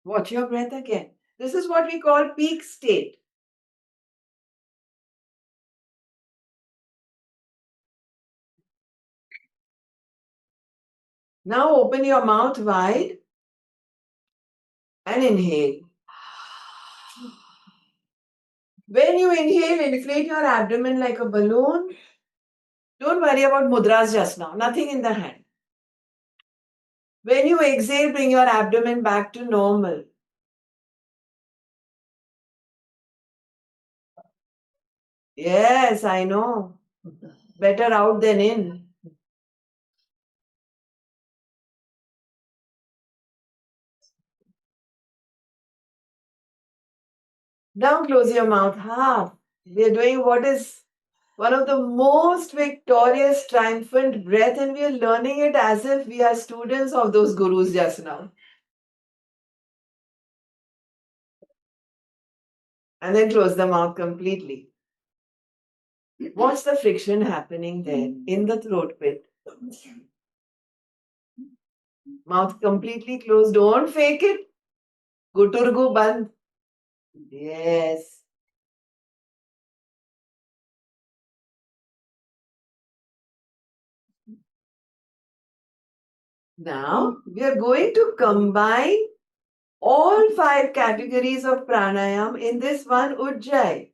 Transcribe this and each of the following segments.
Watch your breath again. This is what we call peak state. Now open your mouth wide and inhale. When you inhale, inflate your abdomen like a balloon. Don't worry about mudras just now, nothing in the hand. When you exhale, bring your abdomen back to normal. Yes, I know. Better out than in. Now close your mouth half. We are doing what is one of the most victorious, triumphant breath, and we are learning it as if we are students of those gurus just now. And then close the mouth completely. What's the friction happening there in the throat pit? Mouth completely closed. Don't fake it. Guturgu band. Yes. Now we are going to combine all 5 categories of pranayam in this one ujjayi.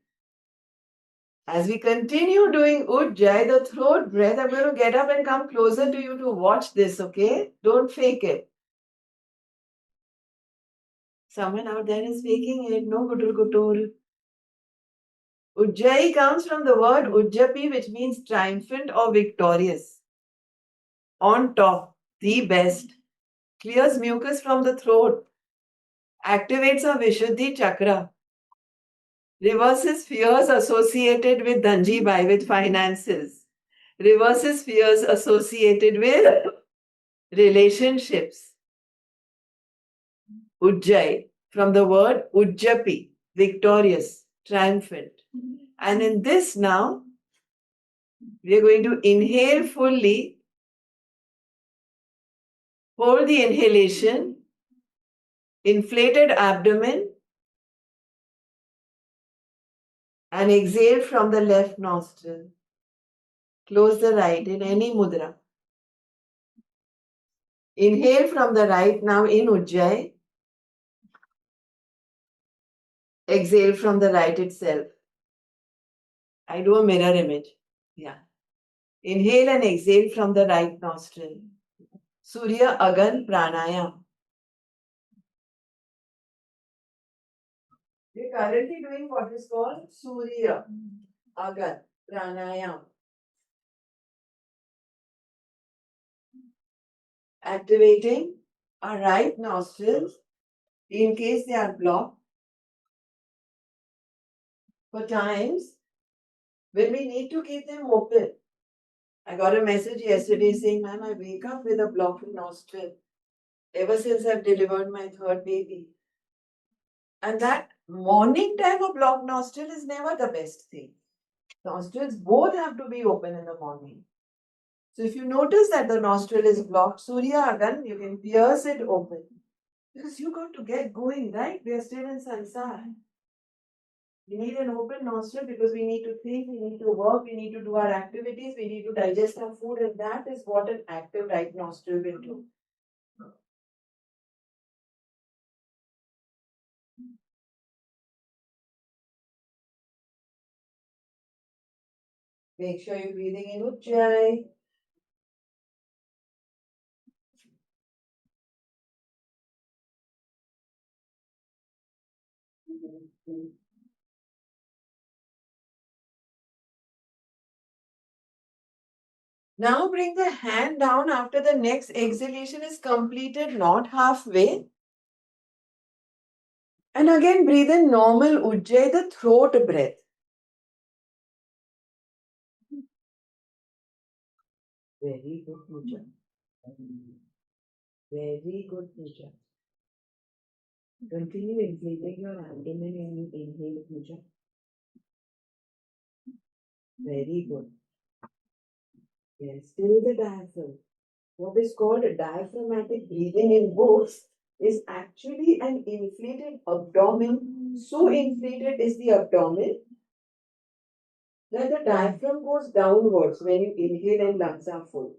As we continue doing ujjayi, the throat breath, I'm going to get up and come closer to you to watch this, okay? Don't fake it. Someone out there is faking it. No gutur gutur. Ujjayi comes from the word ujjapi, which means triumphant or victorious. On top, the best. Clears mucus from the throat. Activates a Vishuddhi chakra. Reverses fears associated with Dhanji with finances. Reverses fears associated with relationships. Ujjai, from the word Ujjapi, victorious, triumphant. And in this now, we are going to inhale fully, hold the inhalation, inflated abdomen, and exhale from the left nostril. Close the right in any mudra. Inhale from the right now in Ujjayi. Exhale from the right itself. I do a mirror image. Yeah. Inhale and exhale from the right nostril. Surya Agan Pranayam. We're currently doing what is called Surya Agan Pranayam. Activating our right nostrils in case they are blocked. For times when we need to keep them open. I got a message yesterday saying, "Ma'am, I wake up with a blocked nostril ever since I've delivered my third baby." And that morning time of blocked nostril is never the best thing. Nostrils both have to be open in the morning. So if you notice that the nostril is blocked, Surya Agan, you can pierce it open. Because you got to get going, right? We are still in sansar. We need an open nostril because we need to think, we need to work, we need to do our activities, we need to digest our food, and that is what an active right nostril will do. Make sure you're breathing in Ujjayi. Now bring the hand down after the next exhalation is completed, not halfway. And again breathe in normal Ujjayi, the throat breath. Very good, Puja. Very good, Puja. Continue inflating your abdomen and you inhale, Puja. Very good. Yes, still the diaphragm. What is called diaphragmatic breathing in books is actually an inflated abdomen. So inflated is the abdomen that the diaphragm goes downwards when you inhale and lungs are full.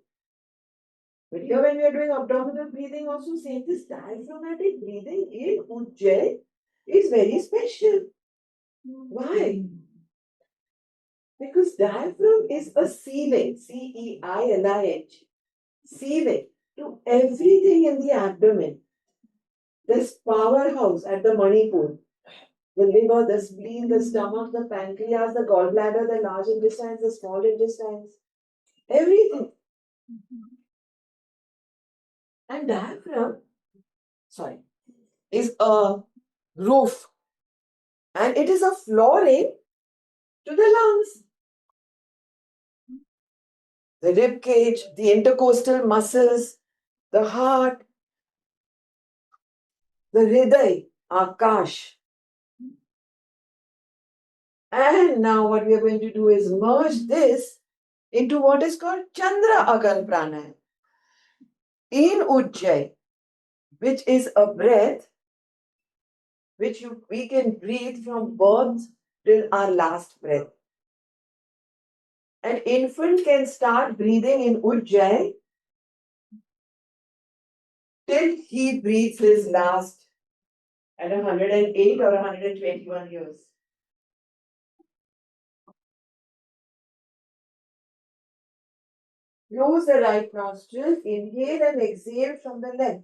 But here, when we are doing abdominal breathing, also say this diaphragmatic breathing in Ujjayi is very special. Why? Because diaphragm is a ceiling, C-E-I-L-I-H, ceiling to everything in the abdomen. This powerhouse at the Manipur, the liver, the spleen, the stomach, the pancreas, the gallbladder, the large intestines, the small intestines, everything. And diaphragm, is a roof and it is a flooring to the lungs. The rib cage, the intercostal muscles, the heart, the hriday, akash. And now what we are going to do is merge this into what is called Chandra Agan Pranayama in Ujjayi, which is a breath which we can breathe from birth till our last breath. An infant can start breathing in Ujjayi till he breathes his last at 108 or 121 years. Close the right nostril, inhale and exhale from the left.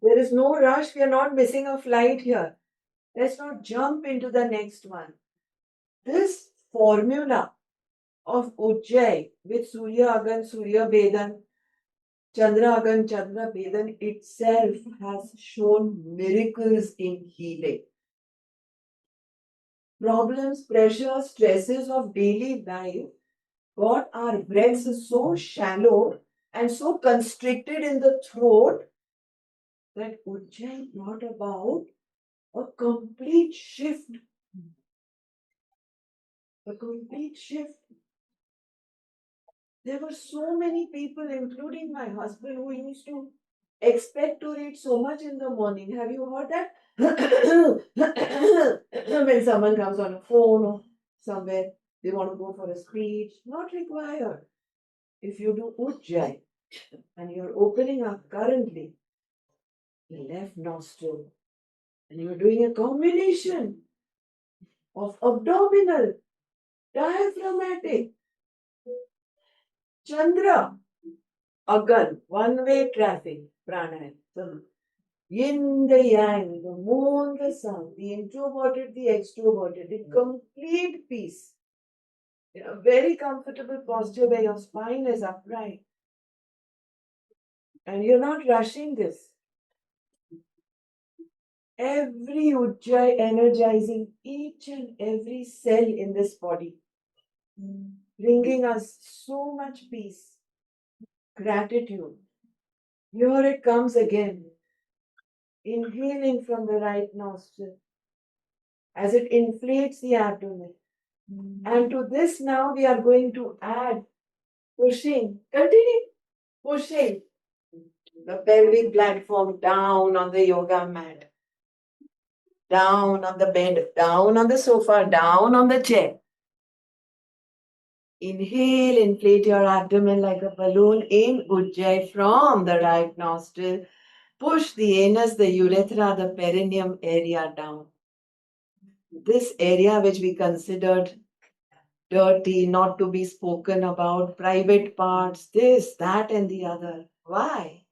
There is no rush, we are not missing a flight here. Let's not jump into the next one. This formula of Ujjayi with Surya Agan, Surya Bedan, Chandra Agan, Chandra Bedan itself has shown miracles in healing. Problems, pressures, stresses of daily life got our breaths so shallow and so constricted in the throat that Ujjayi brought about a complete shift. A complete shift. There were so many people, including my husband, who used to expect to read so much in the morning. Have you heard that? When someone comes on a phone or somewhere, they want to go for a speech. Not required. If you do Ujjayi and you're opening up currently the left nostril and you're doing a combination of abdominal, diaphragmatic, Chandra, Agan, one-way traffic, pranayama. The yin, the yang, the moon, the sun, the introverted, the extroverted, in complete peace. In a very comfortable posture where your spine is upright. And you're not rushing this. Every Ujjayi energizing each and every cell in this body, bringing us so much peace, gratitude. Here it comes again. Inhaling from the right nostril as it inflates the abdomen. And to this now we are going to add pushing. Continue. Pushing the pelvic platform down on the yoga mat, down on the bed, down on the sofa, down on the chair. Inhale, inflate your abdomen like a balloon in Ujjayi from the right nostril. Push the anus, the urethra, the perineum area down. This area which we considered dirty, not to be spoken about, private parts, this, that, and the other. Why?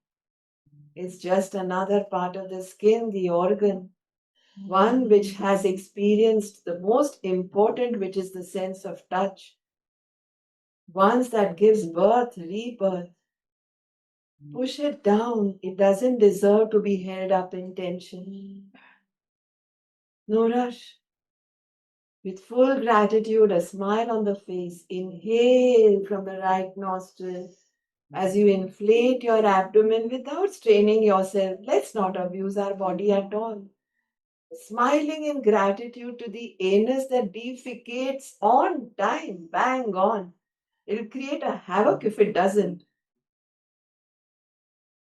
It's just another part of the skin, the organ. One which has experienced the most important, which is the sense of touch. Once that gives birth, rebirth. Push it down. It doesn't deserve to be held up in tension. No rush. With full gratitude, a smile on the face, inhale from the right nostril as you inflate your abdomen without straining yourself. Let's not abuse our body at all. Smiling in gratitude to the anus that defecates on time, bang on. It'll create a havoc if it doesn't.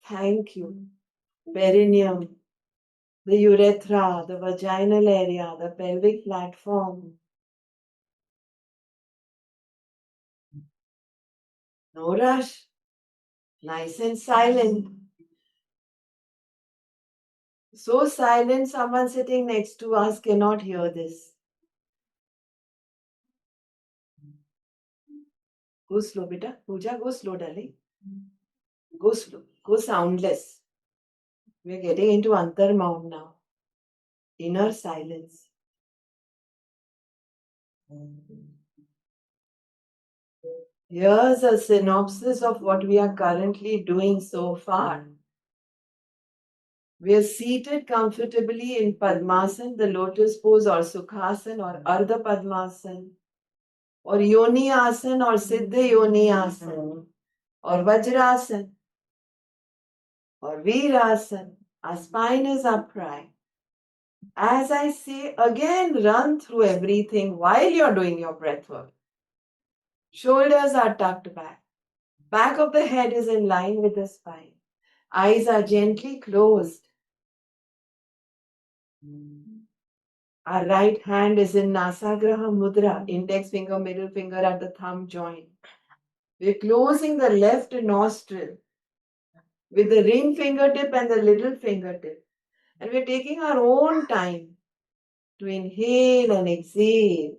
Thank you. Perineum, the urethra, the vaginal area, the pelvic platform. No rush. Nice and silent. So silent, someone sitting next to us cannot hear this. Go slow, beta. Pooja, go slow, darling. Go slow. Go soundless. We're getting into Antarmount now. Inner silence. Here's a synopsis of what we are currently doing so far. We are seated comfortably in Padmasana, the lotus pose, or Sukhasana, or Ardha Padmasana, or Yoni Asana, or Siddha Yoni Asana, or Vajrasana, or Virasana. Our spine is upright. As I say, again run through everything while you're doing your breath work. Shoulders are tucked back. Back of the head is in line with the spine. Eyes are gently closed. Our right hand is in Nasagraha Mudra, index finger, middle finger at the thumb joint. We're closing the left nostril with the ring fingertip and the little fingertip. And we're taking our own time to inhale and exhale.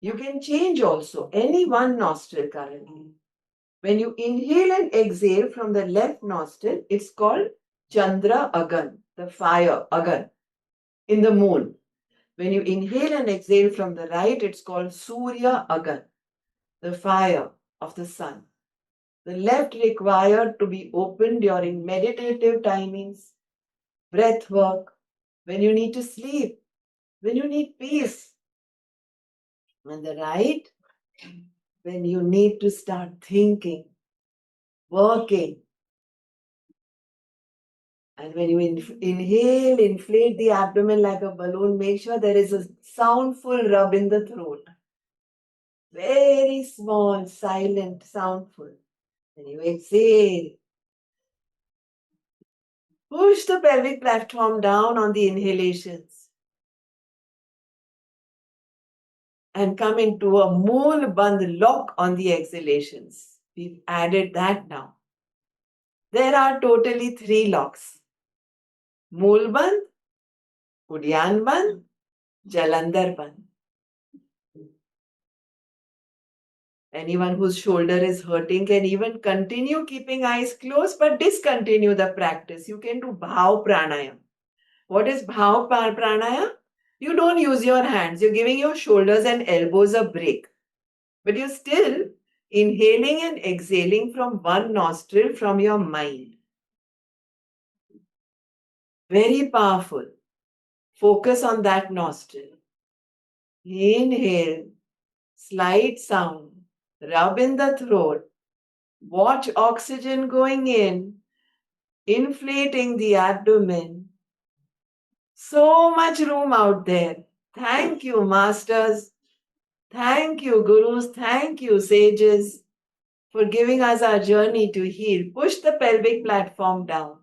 You can change also any one nostril currently. When you inhale and exhale from the left nostril, it's called Chandra Agan, the fire Agan, in the moon. When you inhale and exhale from the right, it's called Surya Agan, the fire of the sun. The left required to be open during meditative timings, breath work, when you need to sleep, when you need peace. And the right, when you need to start thinking, working. And when you inhale, inflate the abdomen like a balloon, make sure there is a soundful rub in the throat. Very small, silent, soundful. When you exhale, push the pelvic platform down on the inhalations and come into a mool bandh lock on the exhalations. We've added that now. There are totally 3 locks. Mool bandh, Udyan bandh, Jalandhar bandh. Anyone whose shoulder is hurting can even continue keeping eyes closed but discontinue the practice. You can do Bhav Pranayam. What is Bhav Pranayam? You don't use your hands. You're giving your shoulders and elbows a break. But you're still inhaling and exhaling from one nostril from your mind. Very powerful. Focus on that nostril. Inhale. Slight sound. Rub in the throat. Watch oxygen going in, inflating the abdomen. So much room out there. Thank you, masters. Thank you, gurus. Thank you, sages, for giving us our journey to heal. Push the pelvic platform down.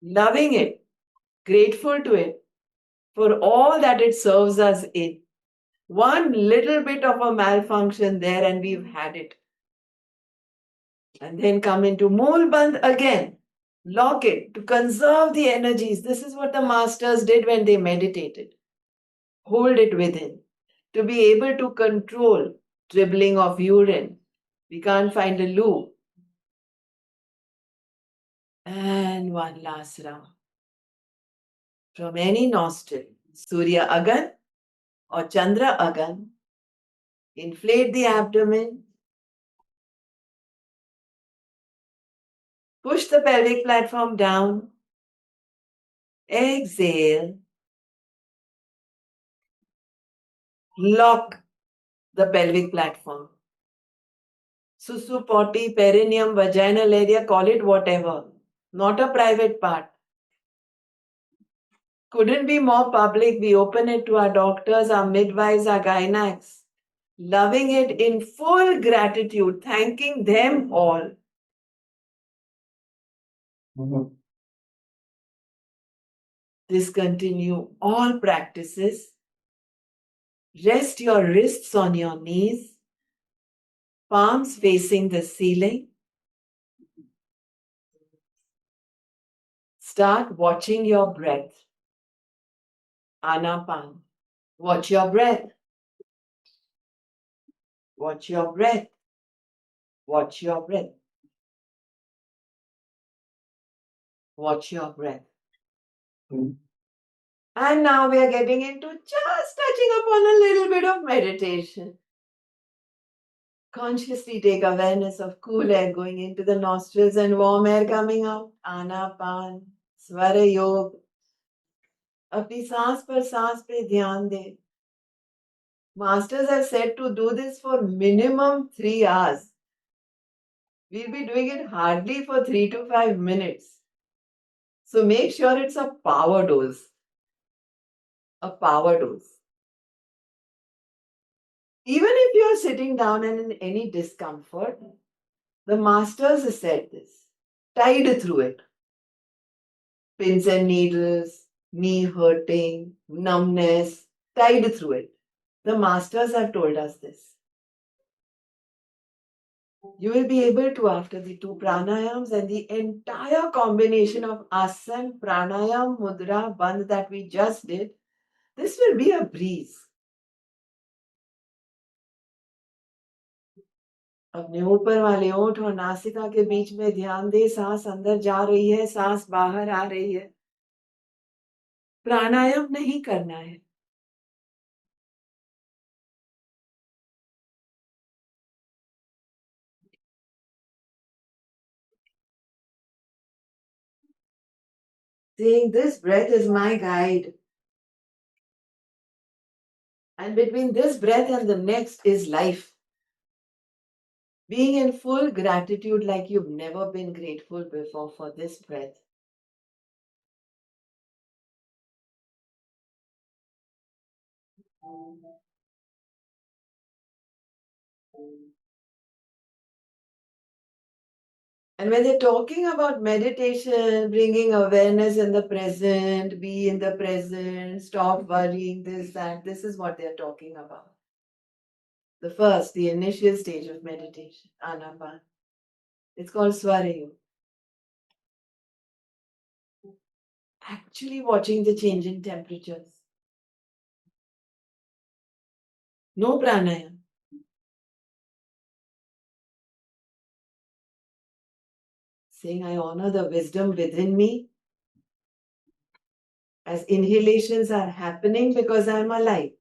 Loving it, grateful to it for all that it serves us in. One little bit of a malfunction there, and we've had it. And then come into Mool Bandh again. Lock it to conserve the energies. This is what the masters did when they meditated. Hold it within to be able to control dribbling of urine. We can't find a loo. And one last round. From any nostril, Surya Agan or Chandra Agan, inflate the abdomen. Push the pelvic platform down. Exhale. Lock the pelvic platform. Susu, potty, perineum, vaginal area, call it whatever. Not a private part. Couldn't be more public. We open it to our doctors, our midwives, our gynacs. Loving it in full gratitude, thanking them all. Discontinue all practices. Rest your wrists on your knees, palms facing the ceiling. Start watching your breath. Anapan. Watch your breath. Watch your breath. Watch your breath. Watch your breath. And now we are getting into just touching upon a little bit of meditation. Consciously take awareness of cool air going into the nostrils and warm air coming out. Anapan. Swara Yog. अपनी सांस पर सांस पे ध्यान दे. Masters have said to do this for minimum 3 hours. We'll be doing it hardly for 3 to 5 minutes. So make sure it's a power dose. A power dose. Even if you're sitting down and in any discomfort, the masters have said this. Tide through it. Pins and needles, knee hurting, numbness, tide through it. The masters have told us this. You will be able to, after the 2 pranayams and the entire combination of asana, pranayam, mudra, bandh that we just did, this will be a breeze. अपने ऊपर वाले ओंठ और नासिका के बीच में ध्यान दे. सांस अंदर जा रही है, सांस बाहर आ रही है. प्राणायाम नहीं करना है. Saying this breath is my guide. And between this breath and the next is life. Being in full gratitude like you've never been grateful before for this breath. And when they're talking about meditation, bringing awareness in the present, be in the present, stop worrying, this is what they're talking about. The first, the initial stage of meditation, Anapan. It's called Swarayu. Actually watching the change in temperatures. No pranayam. Saying, I honor the wisdom within me as inhalations are happening because I'm alive.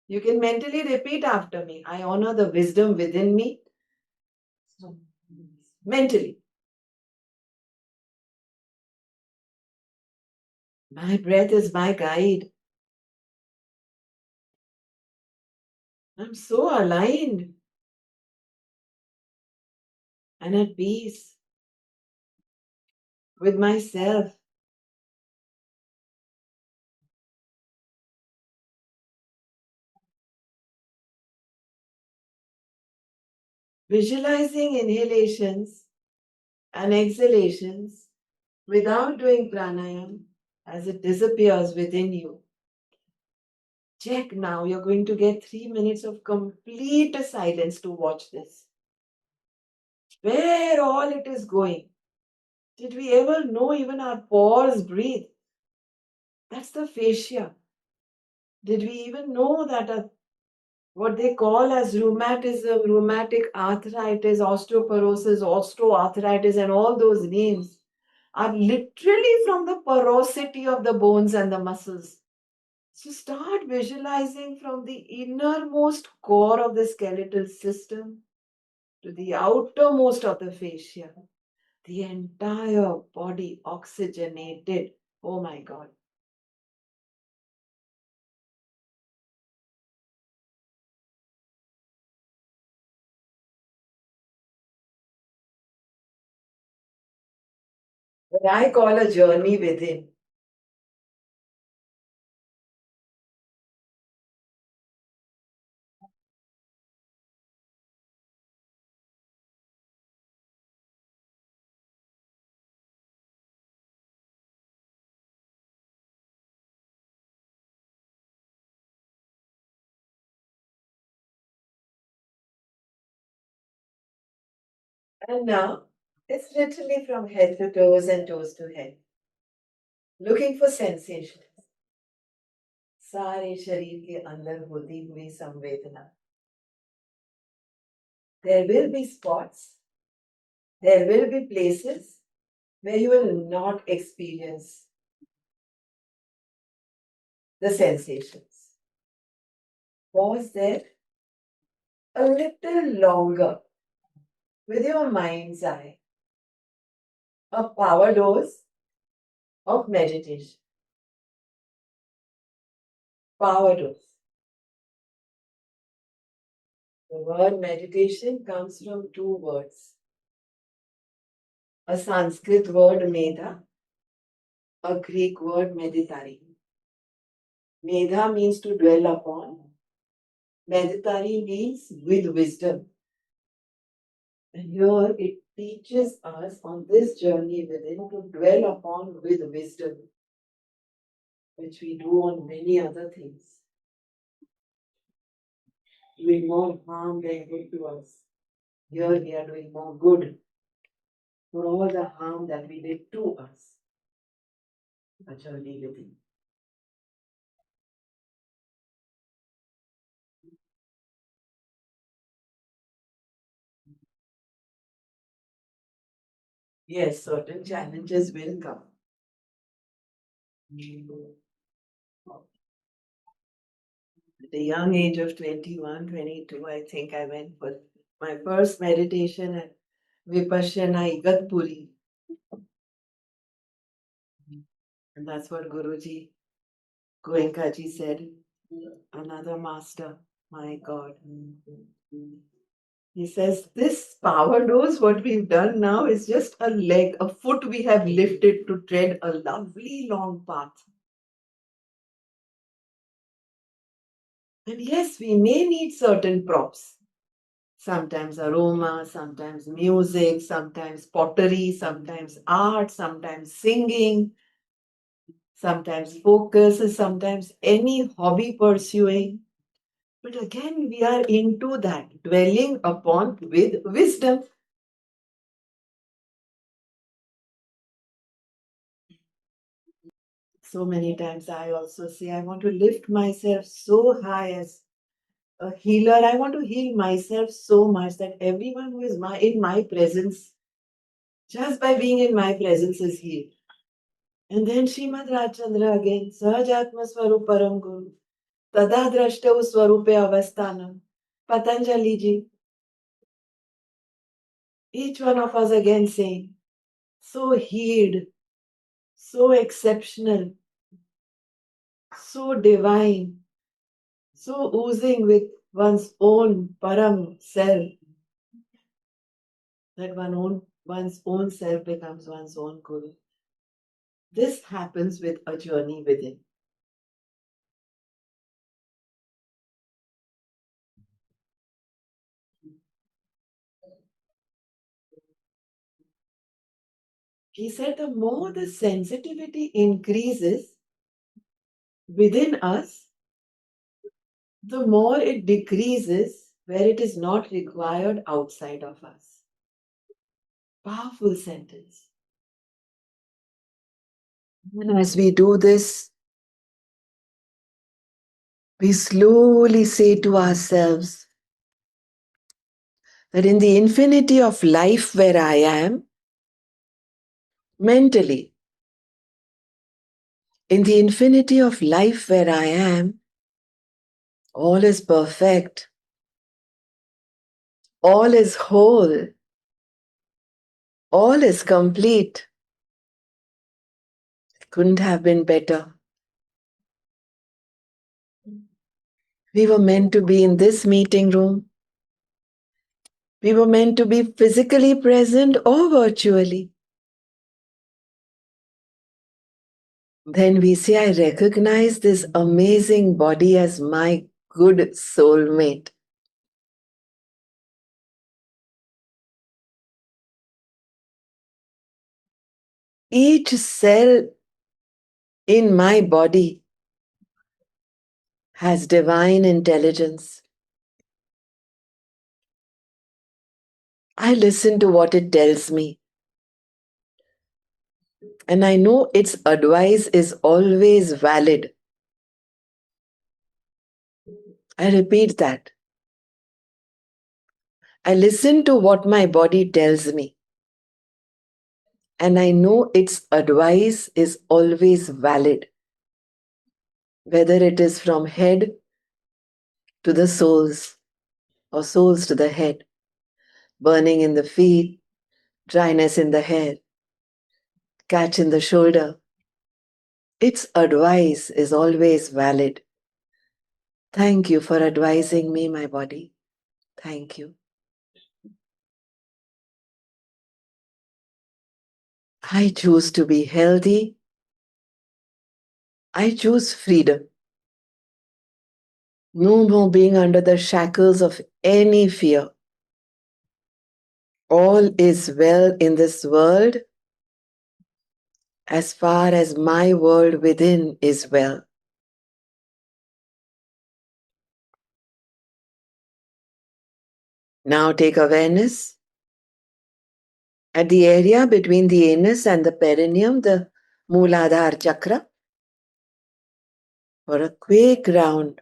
You can mentally repeat after me. I honor the wisdom within me. Mentally. My breath is my guide. I'm so aligned and at peace with myself. Visualizing inhalations and exhalations without doing pranayam as it disappears within you. Check now, you're going to get 3 minutes of complete silence to watch this. Where all it is going. Did we ever know even our pores breathe? That's the fascia. Did we even know that what they call as rheumatism, rheumatic arthritis, osteoporosis, osteoarthritis, and all those names are literally from the porosity of the bones and the muscles. So start visualizing from the innermost core of the skeletal system to the outermost of the fascia. The entire body oxygenated. Oh my God. what I call a journey within. And now it's literally from head to toes and toes to head, looking for sensations. सारे शरीर के अंदर होती हुई संवेदना. There will be spots, there will be places where you will not experience the sensations. Pause there a little longer with your mind's eye. A power dose of meditation. Power dose. The word meditation comes from two words. A Sanskrit word medha, a Greek word meditari. Medha means to dwell upon. Meditari means with wisdom. And here it teaches us on this journey within to dwell upon with wisdom, which we do on many other things. Doing more harm than good to us. Here we are doing more good for all the harm that we did to us. A journey within. Yes, certain challenges will come. At the young age of 21, 22, I think I went for my first meditation at Vipassana Igatpuri. And that's what Guruji Goenkaji said. Another master, my God. He says, this power dose, what we've done now is just a leg, a foot we have lifted to tread a lovely long path. And yes, we may need certain props. Sometimes aroma, sometimes music, sometimes pottery, sometimes art, sometimes singing, sometimes focus, sometimes any hobby pursuing. But again, we are into that, dwelling upon with wisdom. So many times I also say, I want to lift myself so high as a healer. I want to heal myself so much that everyone who is in my presence, just by being in my presence, is healed. And then Srimad Rajchandra again, Sahajatma Swarup Param Guru, Tada Drashtau Swarupe Avasthanam, Patanjali ji, each one of us again saying, so healed, so exceptional, so divine, so oozing with one's own Param self, that one's own self becomes one's own Guru. This happens with a journey within. He said the more the sensitivity increases within us, the more it decreases where it is not required outside of us. Powerful sentence. And as we do this, we slowly say to ourselves that in the infinity of life where I am, mentally, in the infinity of life where I am, all is perfect, all is whole, all is complete. It couldn't have been better. We were meant to be in this meeting room. We were meant to be physically present or virtually. then we say, I recognize this amazing body as my good soulmate. Each cell in my body has divine intelligence. I listen to what it tells me. And I know its advice is always valid. I repeat that. I listen to what my body tells me. And I know its advice is always valid. Whether it is from head to the soles or soles to the head, burning in the feet, dryness in the hair, catch in the shoulder. Its advice is always valid. Thank you for advising me, my body. Thank you. I choose to be healthy. I choose freedom. No more being under the shackles of any fear. All is well in this world as far as my world within is well. Now take awareness at the area between the anus and the perineum, the Mooladhara chakra, for a quick round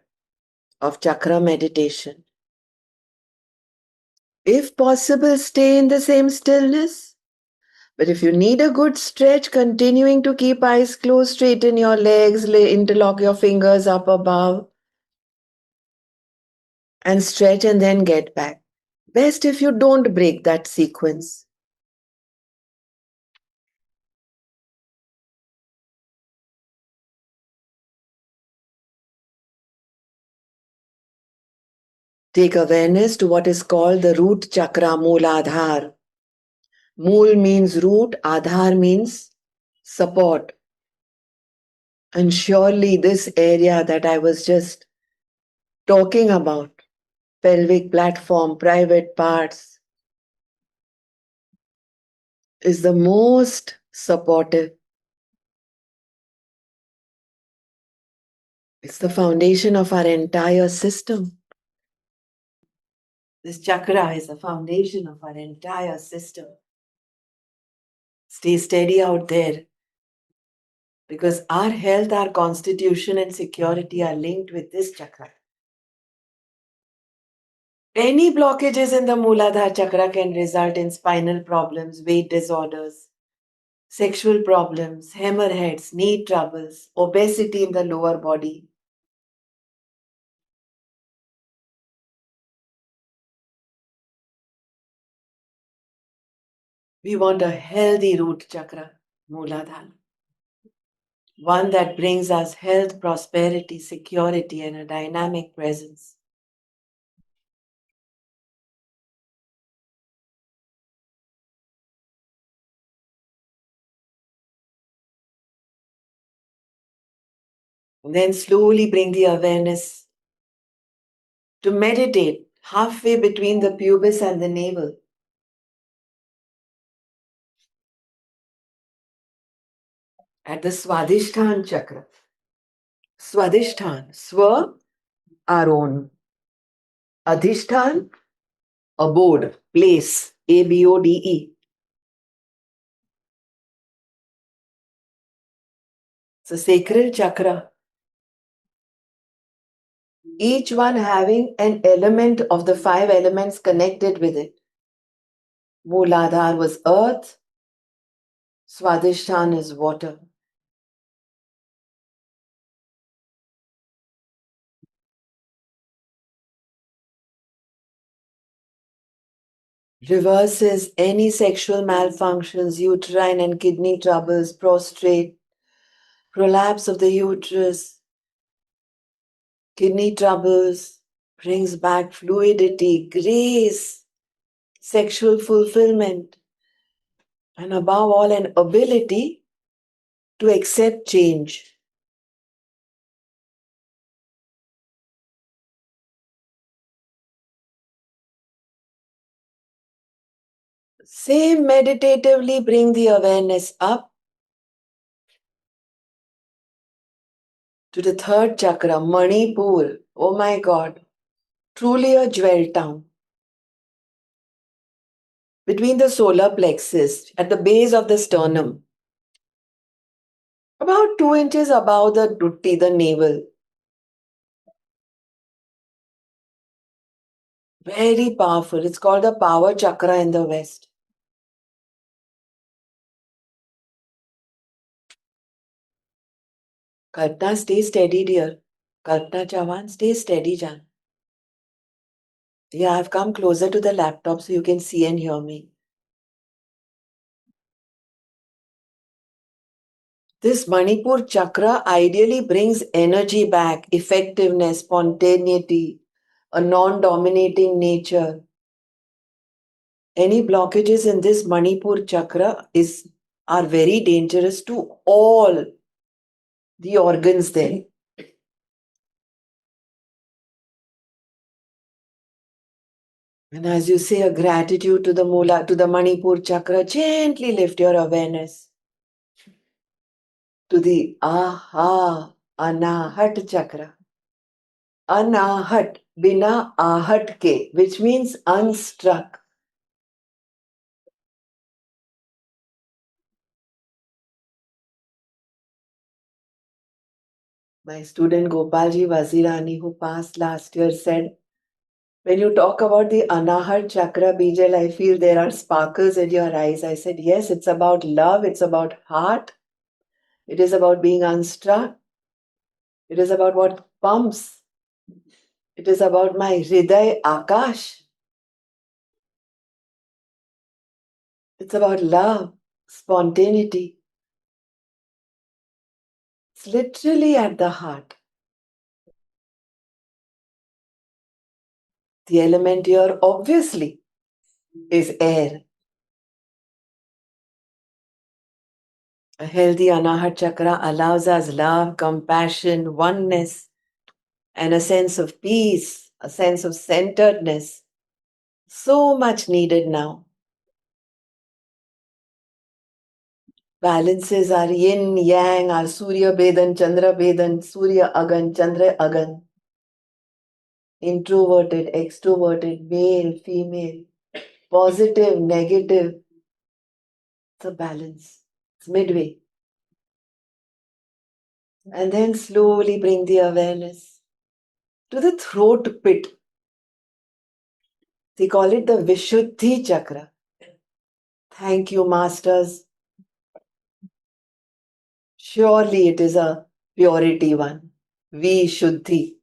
of chakra meditation. If possible, stay in the same stillness. But if you need a good stretch, continuing to keep eyes closed, straighten your legs, interlock your fingers up above, and stretch and then get back. Best if you don't break that sequence. Take awareness to what is called the root chakra, Mooladhara. Mool means root, Adhar means support. And surely this area that I was just talking about, pelvic platform, private parts, is the most supportive. It's the foundation of our entire system. This chakra is the foundation of our entire system. Stay steady out there, because our health, our constitution, and security are linked with this chakra. Any blockages in the Mooladhara chakra can result in spinal problems, weight disorders, sexual problems, hemorrhoids, knee troubles, obesity in the lower body. We want a healthy root chakra, Mooladhara. One that brings us health, prosperity, security, and a dynamic presence. And then slowly bring the awareness to meditate halfway between the pubis and the navel. At the Swadhisthana chakra. Swadhisthana, Swa, our own. Adhisthana, abode, place, ABODE. It's a sacral chakra. Each one having an element of the 5 elements connected with it. Mooladhara was earth, Swadhisthana is water. Reverses any sexual malfunctions, uterine and kidney troubles, prostrate, prolapse of the uterus, kidney troubles, brings back fluidity, grace, sexual fulfillment, and above all, an ability to accept change. Same meditatively bring the awareness up to the third chakra, Manipur. Oh my God, truly a jewel town. Between the solar plexus, at the base of the sternum, about 2 inches above the dutti, the navel. Very powerful. It's called the power chakra in the West. Kalpana, stay steady, dear. Kalpana Chavan, stay steady, Jan. Yeah, I've come closer to the laptop so you can see and hear me. This Manipur chakra ideally brings energy back, effectiveness, spontaneity, a non dominating nature. Any blockages in this Manipur chakra are very dangerous to all the organs there. And as you say a gratitude to the Mula, to the Manipur chakra, gently lift your awareness to the Aha, Anahat chakra. Anahat, bina ahat ke, which means unstruck. My student Gopalji Wazirani, who passed last year, said, when you talk about the Anahat chakra, Bijal, I feel there are sparkles in your eyes. I said, yes, it's about love, it's about heart, it is about being unstruck, it is about what pumps, it is about my Hriday Akash. It's about love, spontaneity. It's literally at the heart. The element here, obviously, is air. A healthy Anahat chakra allows us love, compassion, oneness, and a sense of peace, a sense of centeredness. So much needed now. Balances are yin, yang, our Surya Bedan, Chandra Bedan, Surya Agan, Chandra Agan. Introverted, extroverted, male, female, positive, negative. It's a balance. It's midway. And then slowly bring the awareness to the throat pit. They call it the Vishuddhi chakra. Thank you, masters. Surely it is a purity one. Vishuddhi.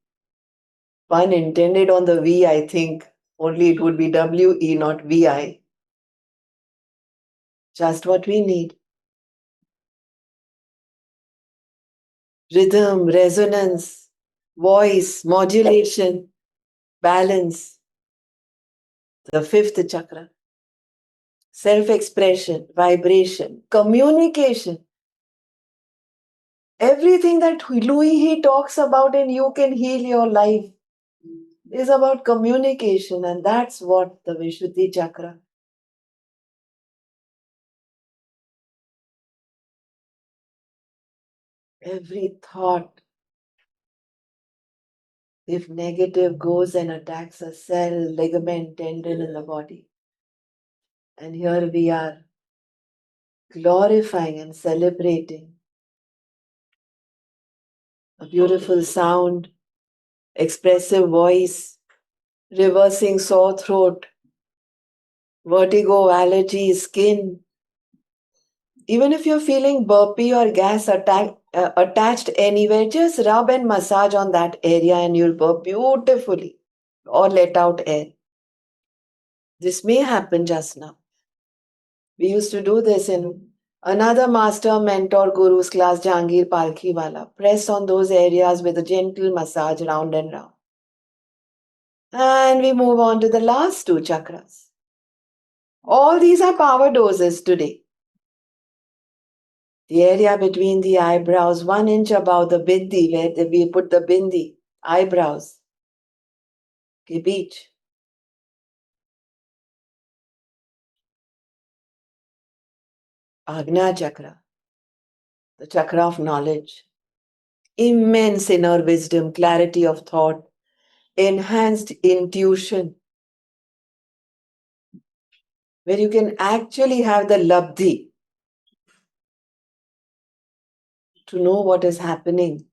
Pun intended on the V, I think. Only it would be W-E, not V-I. Just what we need. Rhythm, resonance, voice, modulation, balance. The fifth chakra. Self-expression, vibration, communication. Everything that Louis he talks about and you can heal your life is about communication, and that's what the Vishuddhi chakra. Every thought, if negative, goes and attacks a cell, ligament, tendon in the body. And here we are glorifying and celebrating a beautiful sound, expressive voice, reversing sore throat, vertigo, allergy, skin. Even if you're feeling burpy or gas attached anywhere, just rub and massage on that area and you'll burp beautifully or let out air. This may happen just now. We used to do this in another master mentor guru's class, Jahangir Palkhiwala. Press on those areas with a gentle massage round and round. And we move on to the last two chakras. All these are power doses today. The area between the eyebrows, 1 inch above the bindi, where we put the bindi, eyebrows के बीच. Agna chakra, the chakra of knowledge. Immense inner wisdom, clarity of thought, enhanced intuition, where you can actually have the labdhi to know what is happening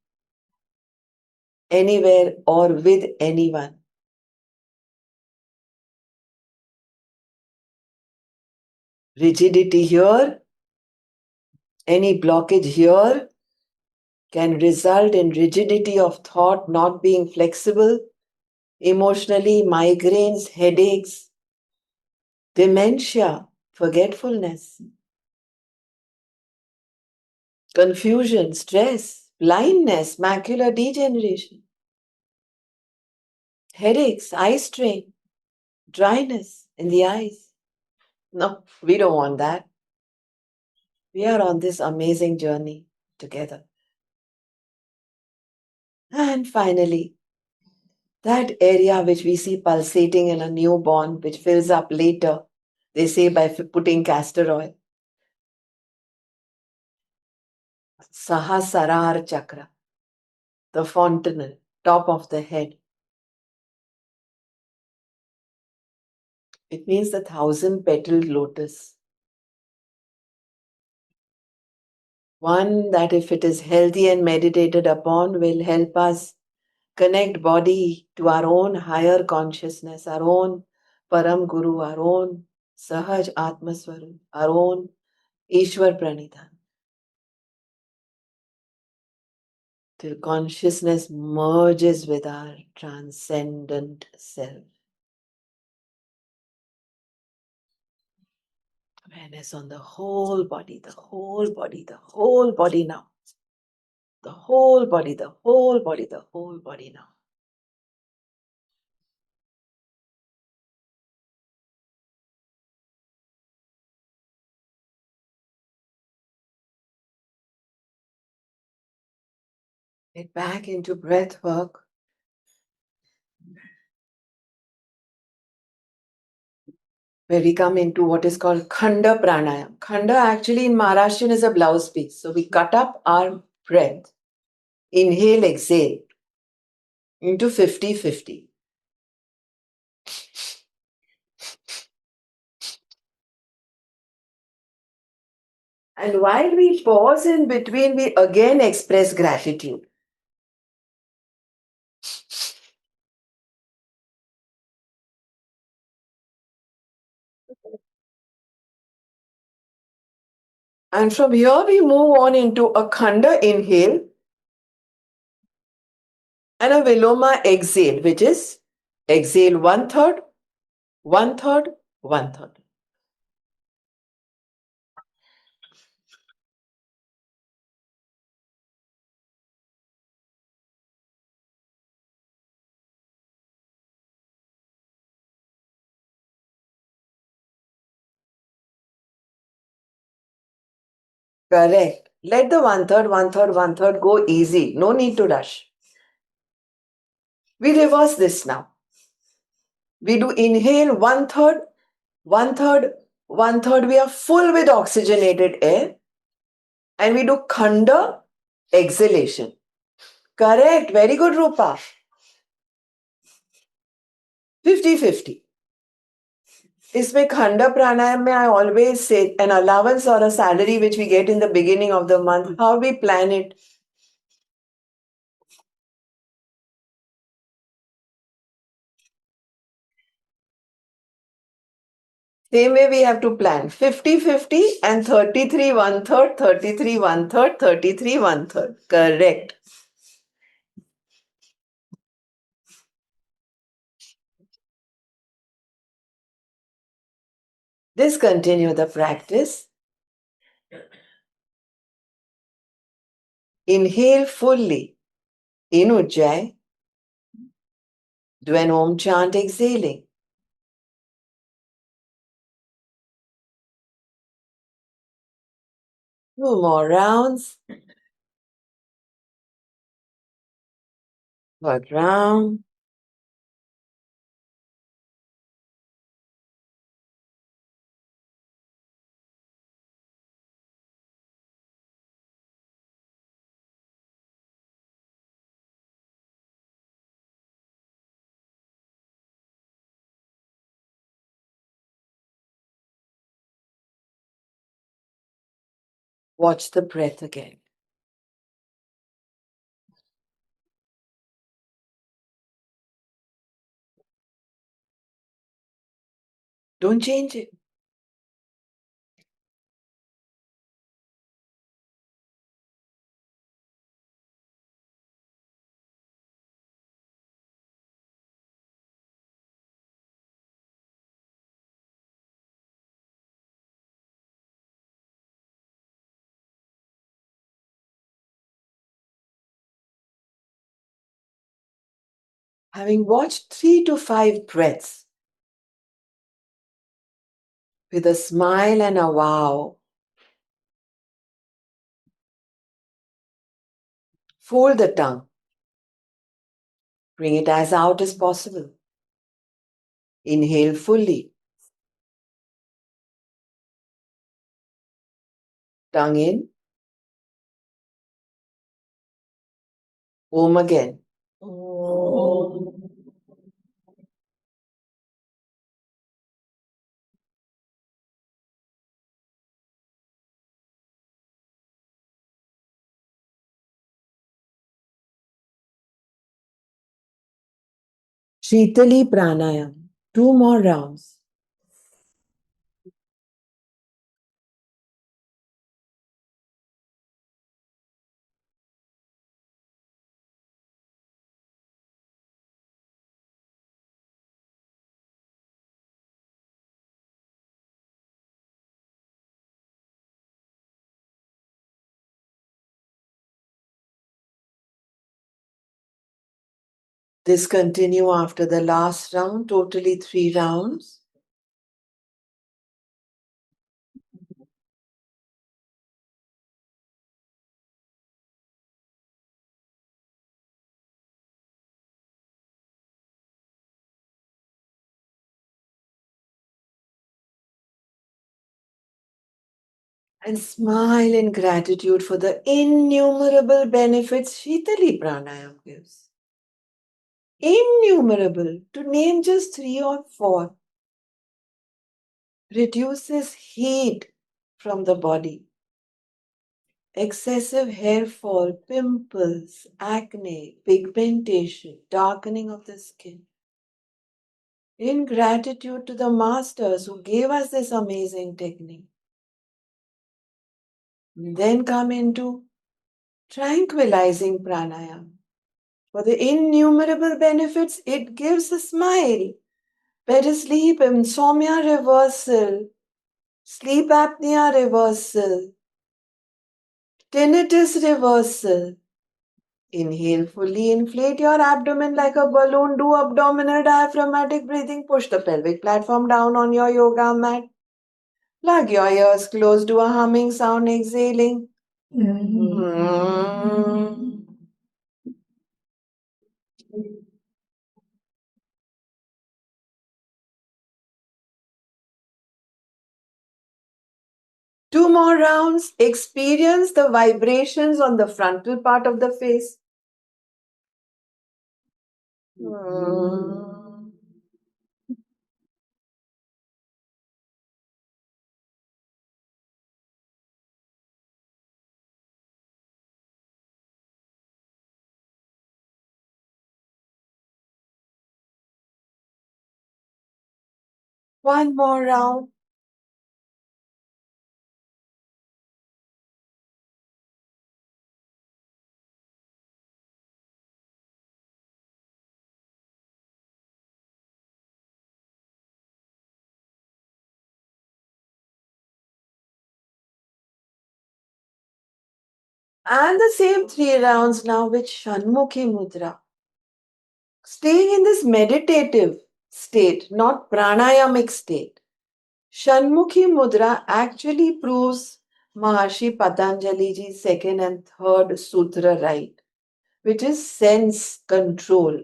anywhere or with anyone. Rigidity here, any blockage here can result in rigidity of thought, not being flexible, emotionally, migraines, headaches, dementia, forgetfulness, confusion, stress, blindness, macular degeneration, headaches, eye strain, dryness in the eyes. No, we don't want that. We are on this amazing journey together. And finally, that area which we see pulsating in a newborn, which fills up later, they say by putting castor oil. Sahasarar chakra, the fontanel, top of the head. It means the 1,000-petaled lotus. One that, if it is healthy and meditated upon, will help us connect body to our own higher consciousness, our own Param Guru, our own Sahaj Atmaswarup, our own Ishwar Pranidhan. Till consciousness merges with our transcendent self. Awareness on the whole body, the whole body, the whole body now. The whole body, the whole body, the whole body now. Get back into breath work. Where we come into what is called Khanda Pranayam. Khanda actually in Maharashtrian is a blouse piece. So we cut up our breath. Inhale, exhale into 50-50. And while we pause in between, we again express gratitude. And from here, we move on into a Khanda inhale and a Viloma exhale, which is exhale 1/3, 1/3, 1/3. Correct. Let the 1/3, 1/3, 1/3 go easy. No need to rush. We reverse this now. We do inhale 1/3, 1/3, 1/3. We are full with oxygenated air. And we do Khanda exhalation. Correct. Very good, Rupa. 50-50. इसमें खंड प्राणायाम में I always say an allowance or a salary which we get in the beginning of the month, how we plan it. Same way we have to plan 50-50 and 33 1/3, 33 1/3, 33 1/3. Correct. Discontinue the practice. Inhale fully in Ujjayi. Do an Om chant exhaling. Two more rounds. Third round. Watch the breath again. Don't change it. Having watched 3 to 5 breaths with a smile and a wow, fold the tongue. Bring it as out as possible. Inhale fully. Tongue in. Om again. Shitali pranayam. 2 more rounds. Discontinue after the last round, totally 3 rounds. And smile in gratitude for the innumerable benefits Shitali pranayam gives. Innumerable, to name just 3 or 4. Reduces heat from the body. Excessive hair fall, pimples, acne, pigmentation, darkening of the skin. In gratitude to the masters who gave us this amazing technique. Then come into tranquilizing pranayam. For the innumerable benefits it gives, a smile, better sleep, insomnia reversal, sleep apnea reversal, tinnitus reversal. Inhale fully, inflate your abdomen like a balloon, do abdominal diaphragmatic breathing, push the pelvic platform down on your yoga mat. Plug your ears close, do a humming sound, exhaling. Mm. 2 more rounds. Experience the vibrations on the frontal part of the face. Mm. One more round. And the same 3 rounds now with Shanmukhi Mudra. Staying in this meditative state, not pranayamic state. Shanmukhi Mudra actually proves Maharshi Patanjali ji's second and third sutra right, which is sense control.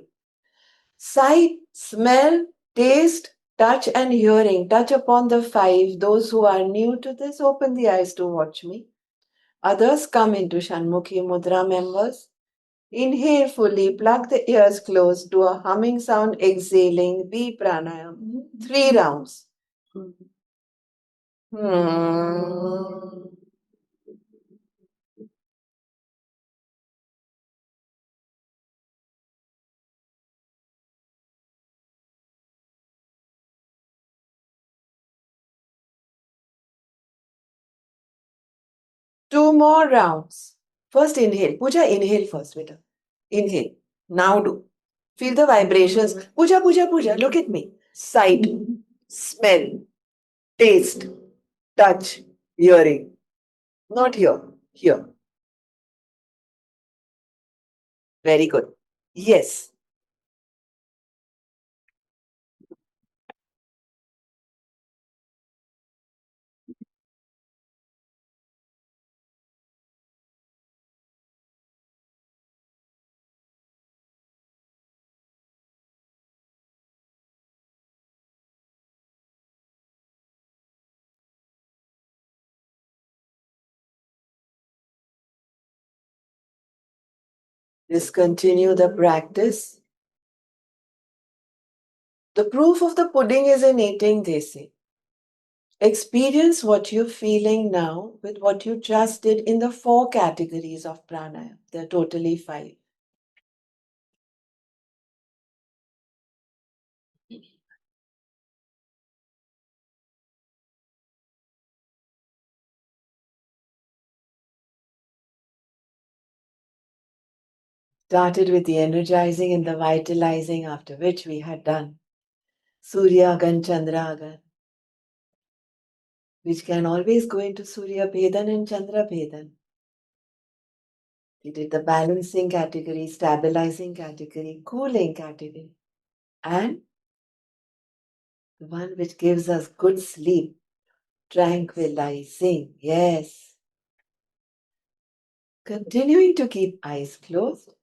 Sight, smell, taste, touch, and hearing. Touch upon the five. Those who are new to this, open the eyes to watch me. Others come into Shanmukhi Mudra members. Inhale fully, plug the ears closed, do a humming sound, exhaling, be pranayam. 3 rounds. Hmm. 2 more rounds. First inhale. Pooja, inhale first, beta. Inhale. Now do. Feel the vibrations. Pooja, Pooja, Pooja, look at me. Sight, smell, taste, touch, hearing. Not here. Here. Very good. Yes. Discontinue the practice. The proof of the pudding is in eating, they say. Experience what you're feeling now with what you just did in the 4 categories of pranayama. There are totally 5. Started with the energizing and the vitalizing, after which we had done Suryagan, Chandragan, which can always go into Surya Bhedan and Chandra Bhedan. We did the balancing category, stabilizing category, cooling category, and the one which gives us good sleep, tranquilizing. Yes. Continuing to keep eyes closed,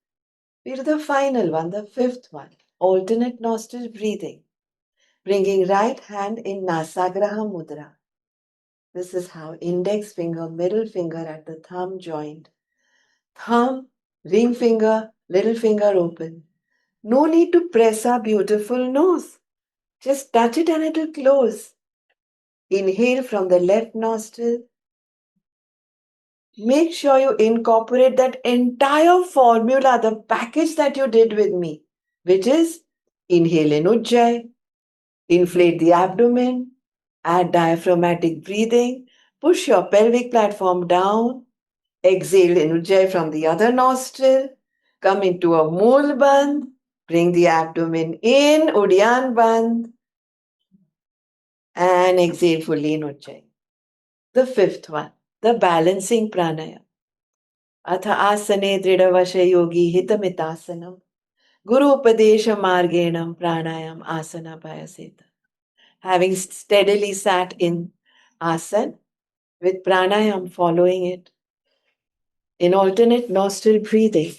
we do the final one, the 5th one, alternate nostril breathing, bringing right hand in Nasagraha Mudra. This is how index finger, middle finger at the thumb joint, thumb, ring finger, little finger open. No need to press our beautiful nose. Just touch it and it'll close. Inhale from the left nostril. Make sure you incorporate that entire formula, the package that you did with me, which is inhale in Ujjayi, inflate the abdomen, add diaphragmatic breathing, push your pelvic platform down, exhale in Ujjayi from the other nostril, come into a mool bandh, bring the abdomen in, Udyan bandh, and exhale fully in Ujjayi. The 5th one, the balancing pranayama. अथ आसने दृढ़वश योगी हितमितासनम Guru Upadesha Margenam Pranayam Asana Payaseta. Having steadily sat in asana with pranayam following it in alternate nostril breathing.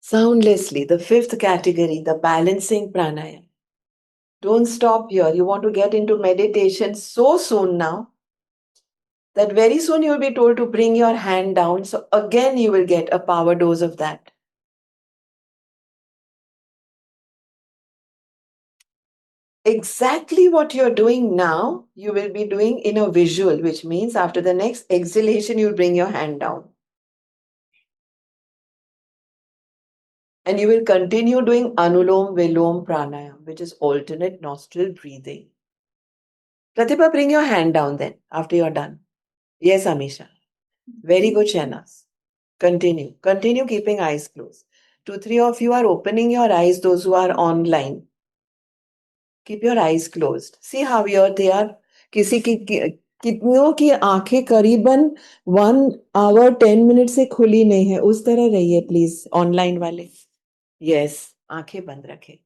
Soundlessly, the 5th category, the balancing pranayam. Don't stop here. You want to get into meditation so soon now that very soon you will be told to bring your hand down. So again, you will get a power dose of that. Exactly what you're doing now, you will be doing in a visual, which means after the next exhalation, you'll bring your hand down. And you will continue doing Anulom Vilom Pranayam, which is alternate nostril breathing. Pratibha, bring your hand down then after you're done. Yes, Amisha. Very good, Shenas. Continue. Continue keeping eyes closed. 2, 3 of you are opening your eyes, those who are online. Keep your eyes closed. See how here they are. कितनों की आंखें करीबन 1 hour 10 minutes से खुली नहीं है उस तरह रहिए प्लीज ऑनलाइन वाले यस आंखें बंद रखें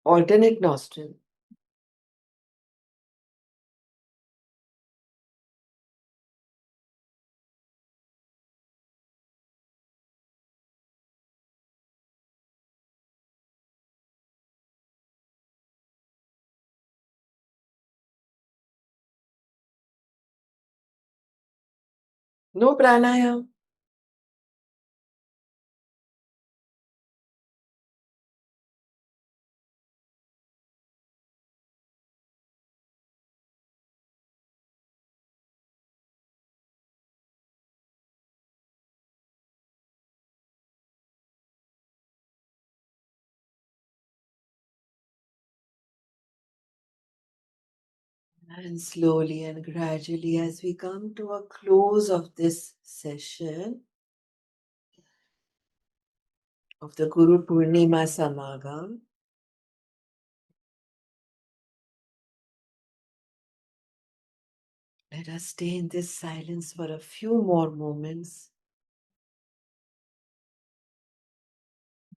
Alternate nostril. No pranayam. And slowly and gradually, as we come to a close of this session of the Guru Purnima Samagam, let us stay in this silence for a few more moments,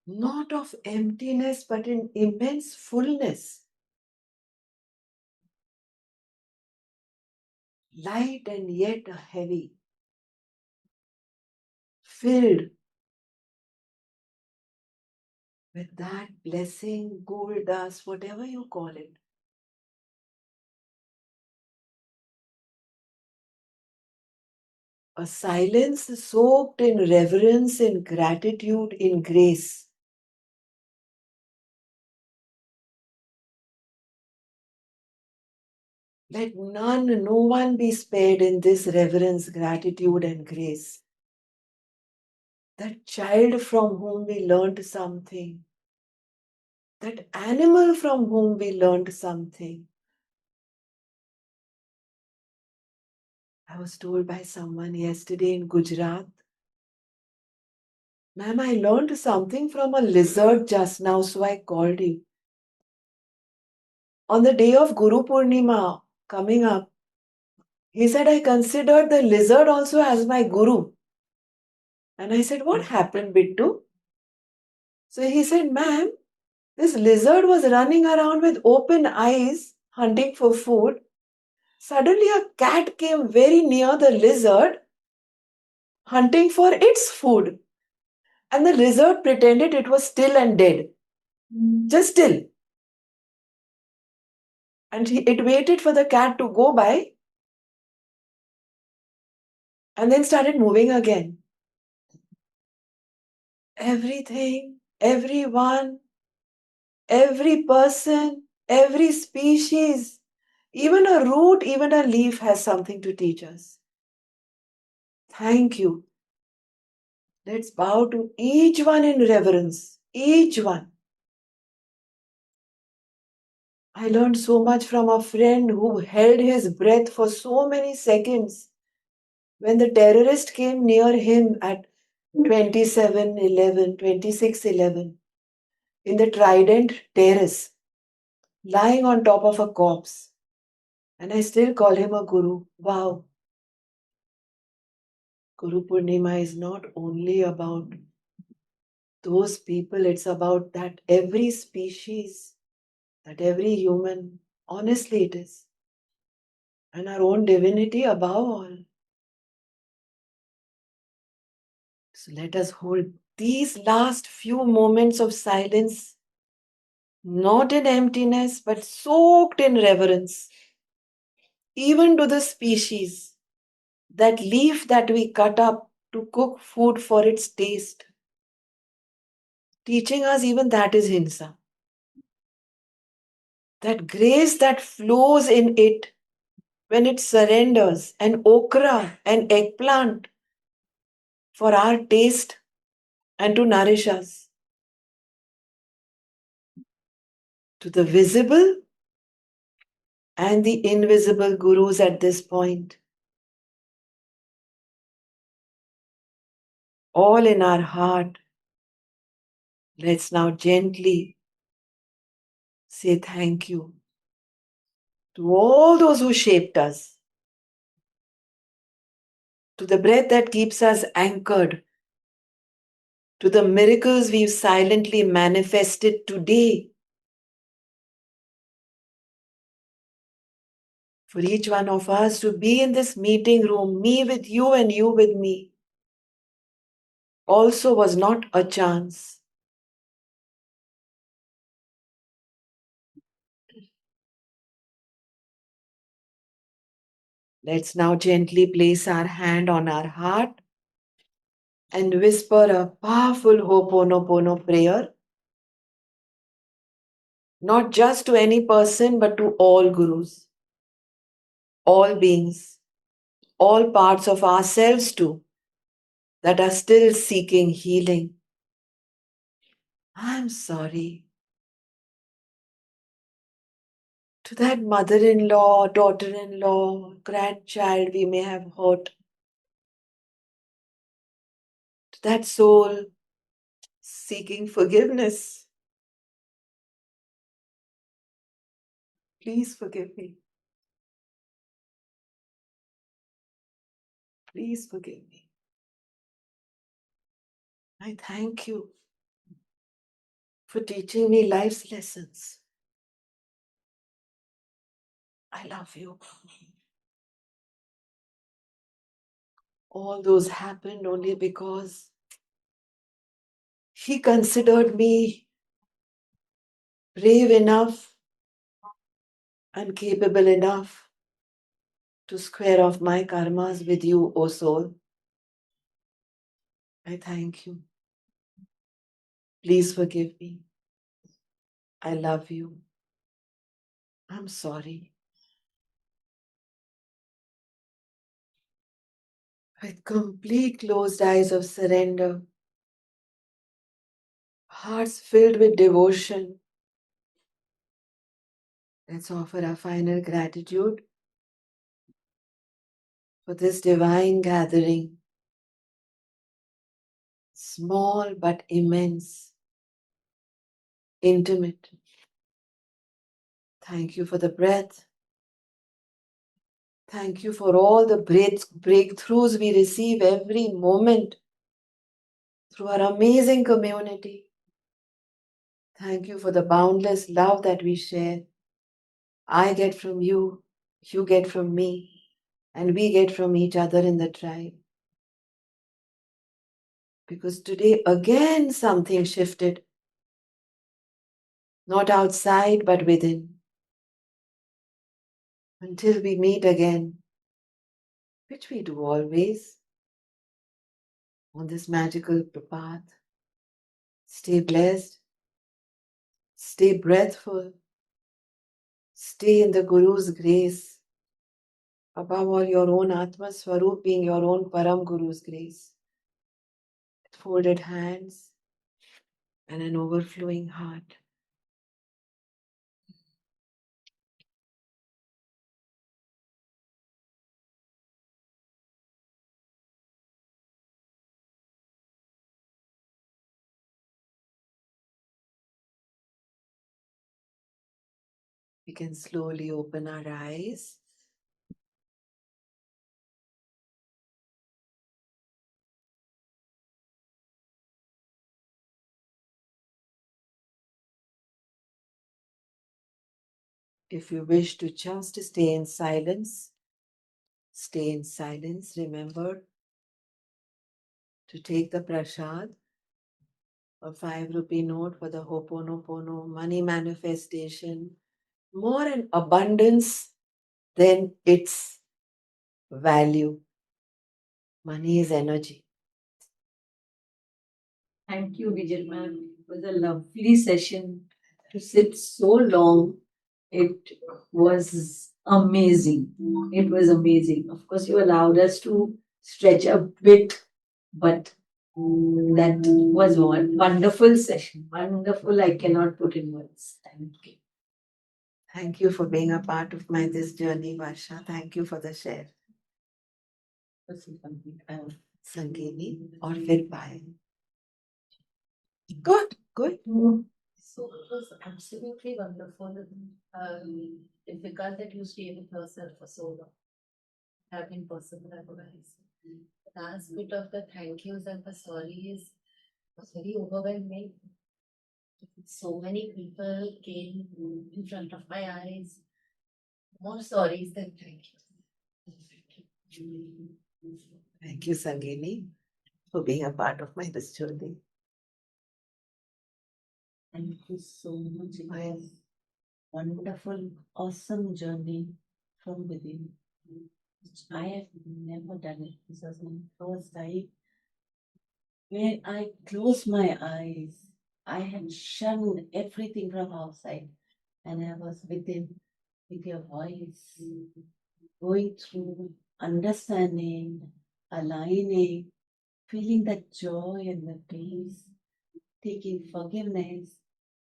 not of emptiness, but in immense fullness, light and yet heavy, filled with that blessing, gold dust, whatever you call it. A silence soaked in reverence, in gratitude, in grace. Let no one be spared in this reverence, gratitude, and grace. That child from whom we learned something, that animal from whom we learned something. I was told by someone yesterday in Gujarat, "Ma'am, I learned something from a lizard just now, so I called you." On the day of Guru Purnima coming up, he said, "I considered the lizard also as my guru." And I said, "What happened, Bittu?" So he said, "Ma'am, this lizard was running around with open eyes, hunting for food. Suddenly, a cat came very near the lizard, hunting for its food. And the lizard pretended it was still and dead, just still. And it waited for the cat to go by and then started moving again. Everything, everyone, every person, every species, even a root, even a leaf has something to teach us. Thank you. Let's bow to each one in reverence. Each one. I learned so much from a friend who held his breath for so many seconds when the terrorist came near him at 27:11, 26:11 in the Trident Terrace, lying on top of a corpse. And I still call him a guru. Wow. Guru Purnima is not only about those people, it's about that every species, that every human, honestly it is. And our own divinity above all. So let us hold these last few moments of silence, not in emptiness, but soaked in reverence, even to the species, that leaf that we cut up to cook food for its taste, teaching us even that is hinsa. That grace that flows in it when it surrenders an okra, an eggplant for our taste and to nourish us. To the visible and the invisible gurus at this point, all in our heart, let's now gently say thank you to all those who shaped us, to the breath that keeps us anchored, to the miracles we've silently manifested today, for each one of us to be in this meeting room, me with you and you with me, also was not a chance. Let's now gently place our hand on our heart and whisper a powerful Ho'oponopono prayer, not just to any person, but to all gurus, all beings, all parts of ourselves too, that are still seeking healing. I'm sorry. To that mother in law, daughter in law, grandchild we may have hurt, to that soul seeking forgiveness, please forgive me. Please forgive me. I thank you for teaching me life's lessons. I love you. All those happened only because he considered me brave enough and capable enough to square off my karmas with you, O soul. I thank you. Please forgive me. I love you. I'm sorry. With complete closed eyes of surrender, hearts filled with devotion, let's offer our final gratitude for this divine gathering, small but immense, intimate. Thank you for the breath. Thank you for all the breakthroughs we receive every moment through our amazing community. Thank you for the boundless love that we share. I get from you, you get from me, and we get from each other in the tribe. Because today again something shifted, not outside but within. Until we meet again, which we do always on this magical path. Stay blessed, stay breathful, stay in the Guru's grace. Above all, your own Atma Swarup being your own Param Guru's grace. With folded hands and an overflowing heart. We can slowly open our eyes. If you wish to just stay in silence, stay in silence. Remember to take the prasad, a 5 rupee note for the Ho'oponopono money manifestation, more in abundance than its value. Money is energy. Thank you, Bijal ma'am. It was a lovely session to sit so long. It was amazing. It was amazing. Of course, you allowed us to stretch a bit, but that was one wonderful session. Wonderful. I cannot put in words. Thank you. Thank you for being a part of my this journey, Varsha. Thank you for the share. Sangeeti और फिर पाए. Good, good. So it was absolutely wonderful. Difficult that you stayed with yourself for so long. Have been possible otherwise. The last bit of the thank yous and the sorries was very overwhelming. So many people came in front of my eyes. More sorries than thank you. Thank you, Sangeeni, for being a part of my this journey. Thank you so much. It was wonderful, awesome journey from within. I have never done it. This was my first time where I closed my eyes. I had shunned everything from outside, and I was within with your voice, going through, understanding, aligning, feeling that joy and the peace, taking forgiveness,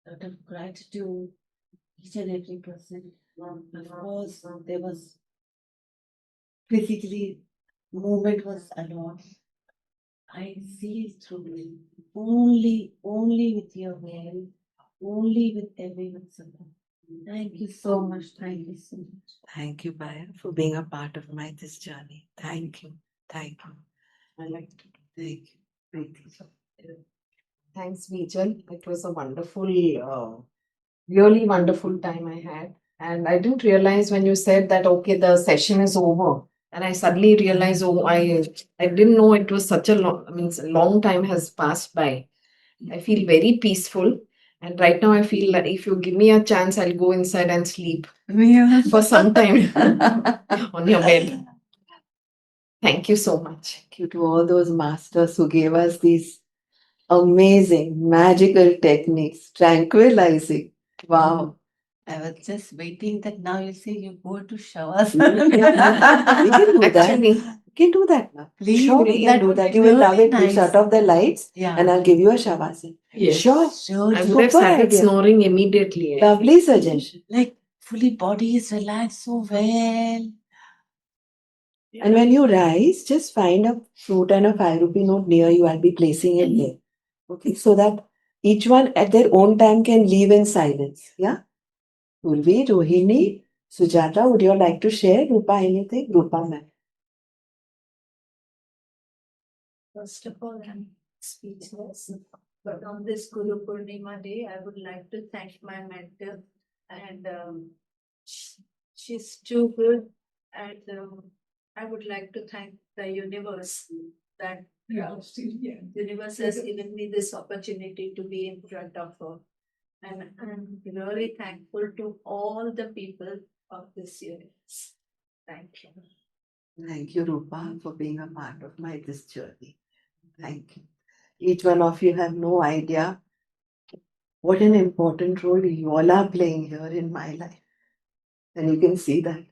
out of gratitude, each and every person. Of course, there was physically movement was allowed. I see through it. Only with your help, only with everyone's support. Thank you so much. Thank you so much. Thank you, Baya, for being a part of my this journey. Thank you. Thank you. I like to Thank you. Thank you. Thanks, Bijal. It was a wonderful, really wonderful time I had. And I didn't realize when you said that, okay, the session is over. And I suddenly realized, oh, I didn't know it was such a long, I mean, a long time has passed by. I feel very peaceful. And right now I feel that if you give me a chance, I'll go inside and sleep for some time on your bed. Thank you so much. Thank you to all those masters who gave us these amazing, magical techniques, tranquilizing. Wow. I was just waiting that now you say you go to showers. We can do that. Actually, We can do that now. Please, Sure, we can that do would that. be You will love really it. We'll shut nice. off the lights Yeah. and I'll give you a shavasana. yes. Sure. Sure. I you- would have Super started idea. snoring immediately. Lovely suggestion. Like fully body is relaxed so well. And when you rise, just find a fruit and a 5 rupee note near you. I'll be placing it there. Okay, so that each one at their own time can leave in silence. Yeah? Urvi, Rohini, Sujata, would you all like to share? Rupa, anything? Rupa, ma'am. First of all, I'm speechless. But on this Guru Purnima day, I would like to thank my mentor, and she's too good. And I would like to thank the universe that universe has given me this opportunity to be in front of her. And I'm really thankful to all the people of this universe. Thank you. Thank you, Rupa, for being a part of my this journey. Thank you. Each one of you have no idea what an important role you all are playing here in my life. And you can see that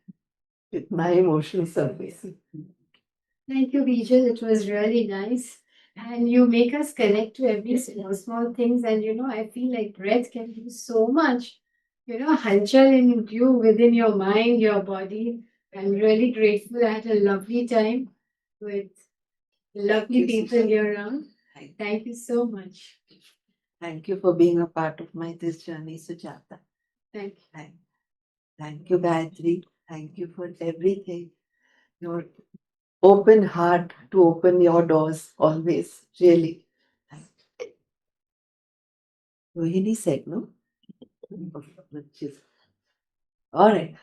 with my emotional surface. Thank you, Bijal. It was really nice. And you make us connect to every small things. And I feel like breath can do so much. Halchal in you within your mind, your body. I'm really grateful. I had a lovely time with lovely you, people Sujata. here around. Thank Thank you so much. Thank you for being a part of my this journey, Sujata. Thank you. Thank you, Gayatri. Thank you for everything. Your open heart to open your doors always. Really. Rohini said, no? Which is all right.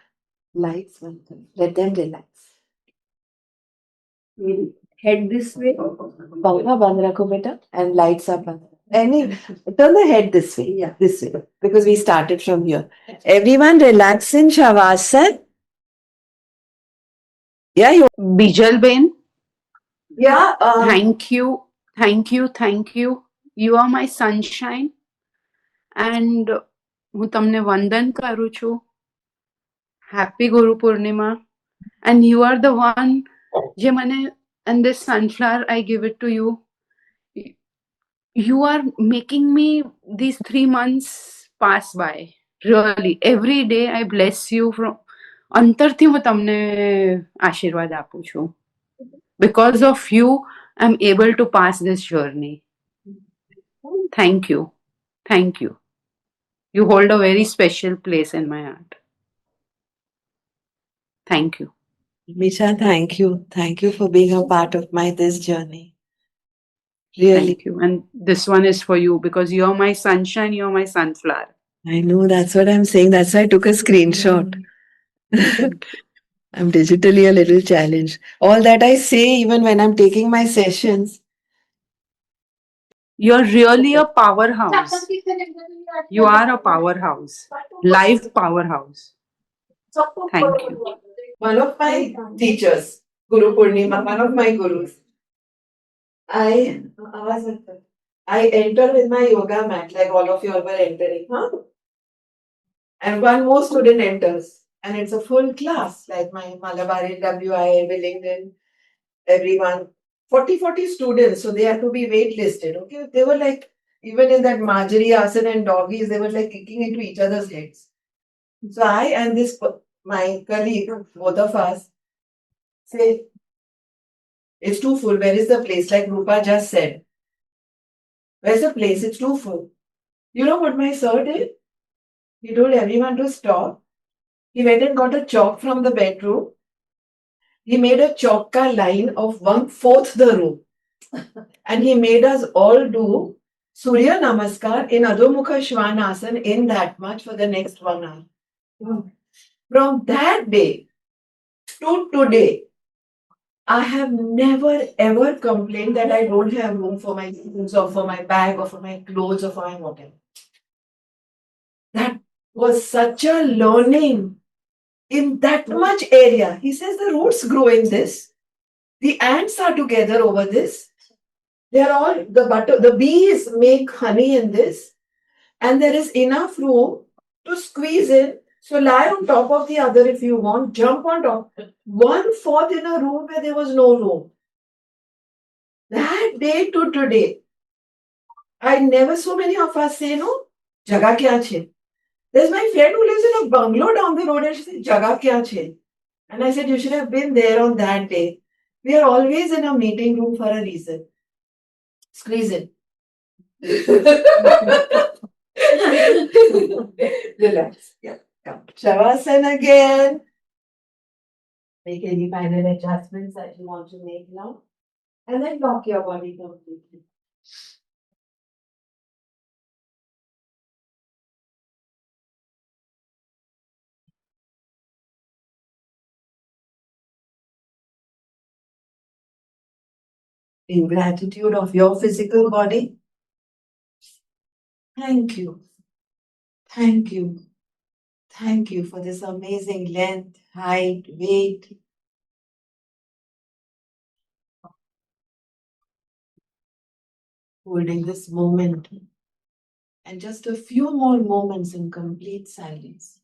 Lights, welcome. Let them relax. We'll head this way. Pankha band rakho beta and lights are band. Turn the head this way. Yeah, this way. Because we started from here. Everyone relax in Shavasana. Yeah, you. Bijal Ben, Yeah. thank you, thank you, thank you. You are my sunshine. And હું તમને વંદન કરું છું. Happy Guru Purnima. And you are the one, જે મને, and this sunflower, I give it to you. You are making me these 3 months pass by. Really, every day I bless you from અંતરથી હું તમને આશીર્વાદ આપું છું. Because of you, I'm able to pass this journey. Thank you. Thank you. You hold a very special place in my heart. Thank you. Misha, thank you. Thank you for being a part of my this journey. Really. Thank you. And this one is for you because you're my sunshine, you're my sunflower. I know that's what I'm saying. That's why I took a screenshot. I'm digitally a little challenged. All that I say, even when I'm taking my sessions, You're really a powerhouse. You are a powerhouse. Life powerhouse. Thank you. one of my teachers, Guru Purnima, one of my gurus, I I enter with my yoga mat like all of you all were entering, huh? And one more student enters, and it's a full class like my Malabari, WI, Willingdon, everyone. 40 students, so they have to be waitlisted. Okay, they were like, even in that Marjorie Asana and doggies, they were like kicking into each other's heads. So I and my colleague, both of us, say, it's too full. Where is the place? Like Rupa just said. Where's the place? It's too full. You know what my sir did? He told everyone to stop. He went and got a chalk from the bedroom. He made a chalk line of 1/4 the room. And he made us all do Surya Namaskar in Adhomukha Shvanasana in that much for the next 1 hour. From that day to today, I have never ever complained that I don't have room for my shoes or for my bag or for my clothes or for my whatever. That was such a learning in that much area. He says the roots grow in this. The ants are together over this. They are all the bees make honey in this, and there is enough room to squeeze in. So lie on top of the other if you want, jump on top. 1/4 in a room where there was no room. That day to today, I never so many of us say no, jaga kya chhe. There's my friend who lives in a bungalow down the road and she said, jaga kya chhe. And I said, you should have been there on that day. We are always in a meeting room for a reason. Squeeze in. Relax. Yeah. Come. Shavasana again. Make any final adjustments that you want to make now. And then lock your body completely. In gratitude of your physical body, thank you. Thank you. Thank you for this amazing length, height, weight. Holding this moment and just a few more moments in complete silence.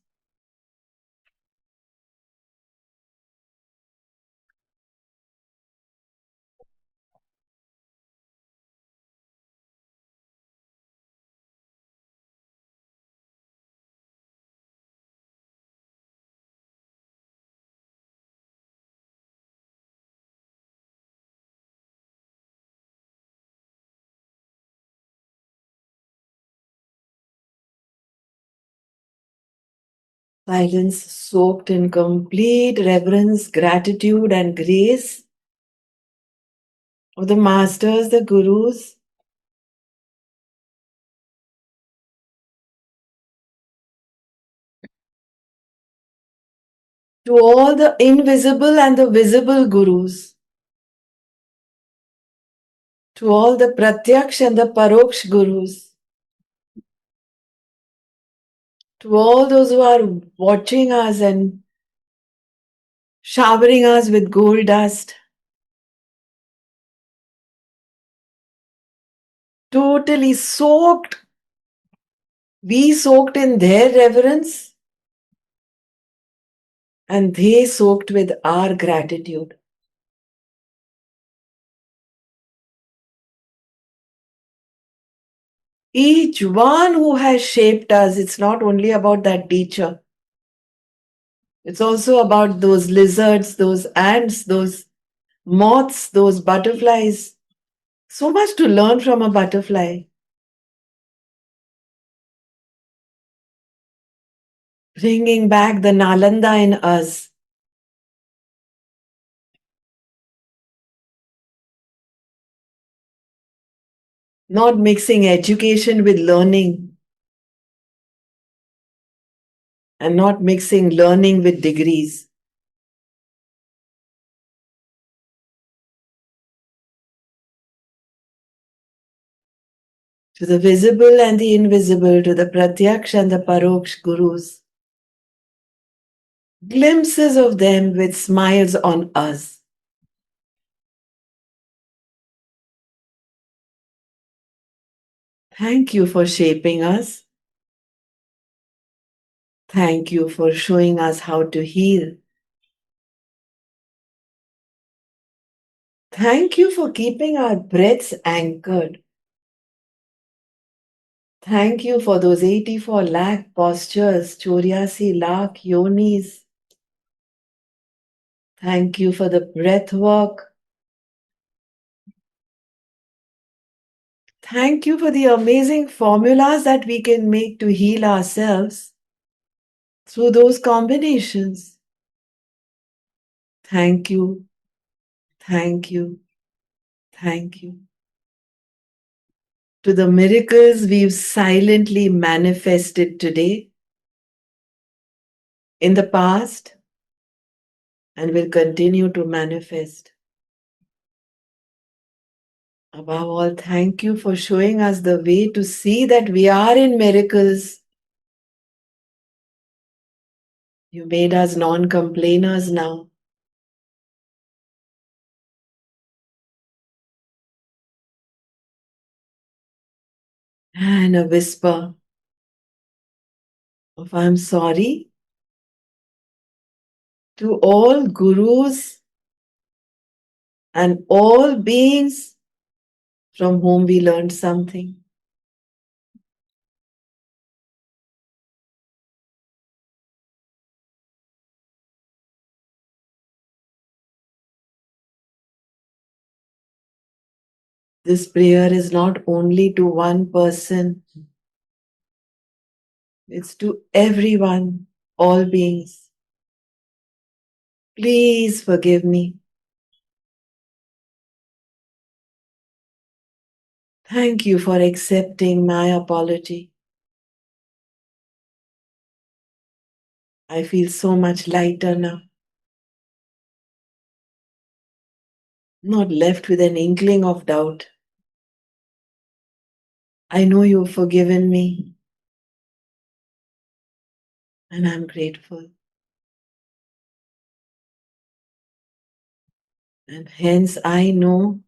Silence soaked in complete reverence, gratitude, and grace of the masters, the gurus, to all the invisible and the visible gurus, to all the pratyaksh and the paroksh gurus, to all those who are watching us and showering us with gold dust, totally soaked, we soaked in their reverence and they soaked with our gratitude. Each one who has shaped us, it's not only about that teacher. It's also about those lizards, those ants, those moths, those butterflies. So much to learn from a butterfly. Bringing back the Nalanda in us. Not mixing education with learning. and not mixing learning with degrees. To the visible and the invisible, to the Pratyaksh and the Paroksh Gurus. Glimpses of them with smiles on us. Thank you for shaping us. Thank you for showing us how to heal. Thank you for keeping our breaths anchored. Thank you for those 84 lakh postures, 84 lakh yonis. Thank you for the breath work. Thank you for the amazing formulas that we can make to heal ourselves through those combinations. Thank you, thank you, thank you. To the miracles we've silently manifested today, in the past, and will continue to manifest. Above all, thank you for showing us the way to see that we are in miracles. You made us non-complainers now. And a whisper of I'm sorry to all gurus and all beings from whom we learned something. This prayer is not only to one person, it's to everyone, all beings. Please forgive me. Thank you for accepting my apology. I feel so much lighter now. Not left with an inkling of doubt. I know you've forgiven me, and I'm grateful. And hence I know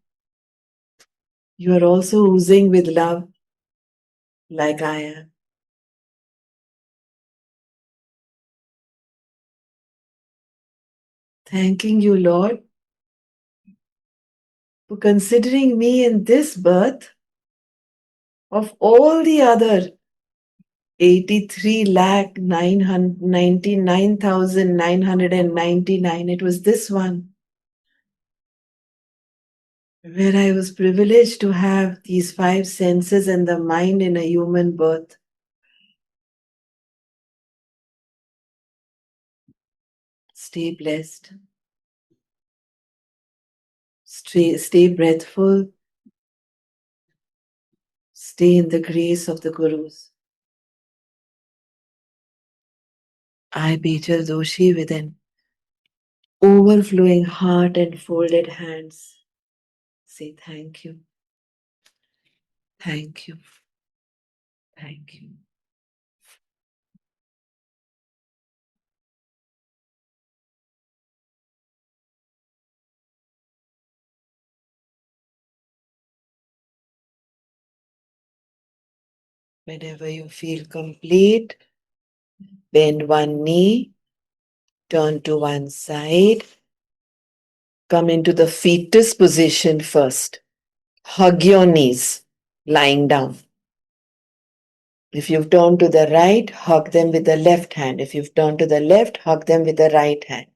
you are also oozing with love like I am. Thanking you, Lord, for considering me in this birth of all the other 83,99,999. It was this one where I was privileged to have these 5 senses and the mind in a human birth. Stay blessed. Stay breathful. Stay in the grace of the Gurus. I, Bijal Doshi, with an overflowing heart and folded hands, say thank you. Thank you. Thank you. Whenever you feel complete, bend one knee, turn to one side, come into the fetus position first. Hug your knees, lying down. If you've turned to the right, hug them with the left hand. If you've turned to the left, hug them with the right hand.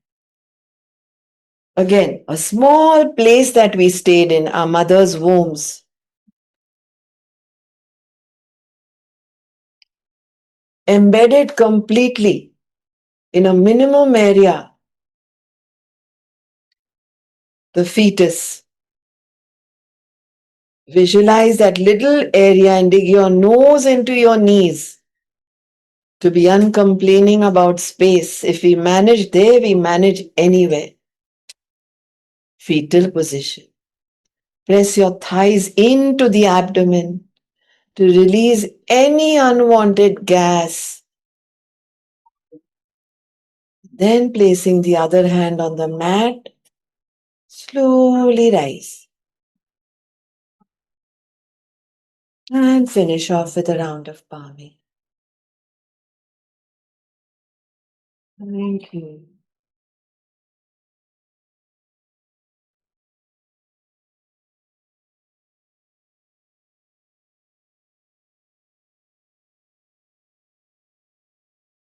Again, a small place that we stayed in, our mother's wombs. Embedded completely in a minimum area, the fetus. Visualize that little area and dig your nose into your knees to be uncomplaining about space. If we manage there, we manage anywhere. Fetal position. Press your thighs into the abdomen to release any unwanted gas. Then placing the other hand on the mat, slowly rise. And finish off with a round of palming. Thank you.